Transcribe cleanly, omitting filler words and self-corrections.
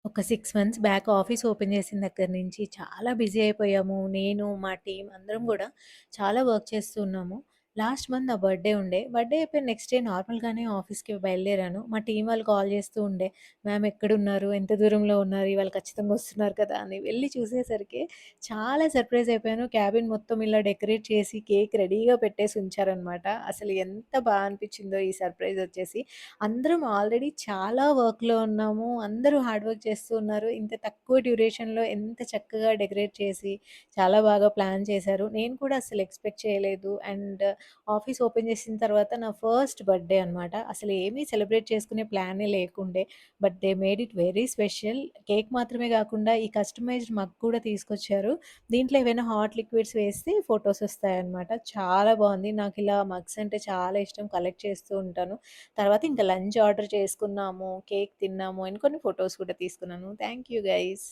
ఒక 6 months back office open చేసిన దగ్గర నుంచి చాలా బిజీ అయిపోయాము. నేను, మా టీమ్ అందరం గూడా చాలా వర్క్ చేస్తూ ఉన్నాము. లాస్ట్ మంత్ నా బర్త్‌డే ఉండే. బర్త్‌డే అయిపోయిన నెక్స్ట్ డే నార్మల్‌గానే ఆఫీస్‌కి బయలుదేరాను. మా టీమ్ వాళ్ళు కాల్ చేస్తూ ఉండే, "మ్యామ్ ఎక్కడున్నారు? ఎంత దూరంలో ఉన్నారు? ఇవాళ ఖచ్చితంగా వస్తున్నారు కదా!" అని. వెళ్లి చూసేసరికి చాలా సర్ప్రైజ్ అయిపోయాను. క్యాబిన్ మొత్తం ఇలా డెకరేట్ చేసి కేక్ రెడీగా పెట్టేసి ఉంచారనమాట. అసలు ఎంత అనిపించిందో ఈ సర్ప్రైజ్ వచ్చేసి. అందరం ఆల్రెడీ చాలా వర్క్‌లో ఉన్నాము. అందరూ హార్డ్ వర్క్ చేస్తూ ఉన్నారు. ఇంత తక్కువ డ్యూరేషన్‌లో ఎంత చక్కగా డెకరేట్ చేసి, చాలా బాగా ప్లాన్ చేశారు. నేను కూడా అసలు ఎక్స్‌పెక్ట్ చేయలేదు. అండ్ ఆఫీస్ ఓపెన్ చేసిన తర్వాత నా ఫస్ట్ బర్త్‌డే అనమాట. అసలు ఏమీ సెలబ్రేట్ చేసుకునే ప్లానే లేకుండే. But they made it very special. Cake మాత్రమే గాకుండా ఈ కస్టమైజ్డ్ మగ్ కూడా తీసుకొచ్చారు. దీంట్లో ఏవైనా హాట్ లిక్విడ్స్ వేస్తే ఫోటోస్ వస్తాయన్నమాట. చాలా బావుంది. నాకిలా మగ్స్ అంటే చాలా ఇష్టం. కలెక్ట్ చేస్తూ ఉంటాను. తర్వాత ఇంక లంచ్ ఆర్డర్ చేసుకున్నాము. కేక్ తిన్నాము. అండ్ కొన్ని ఫోటోస్ కూడా తీసుకున్నాను. Thank you guys.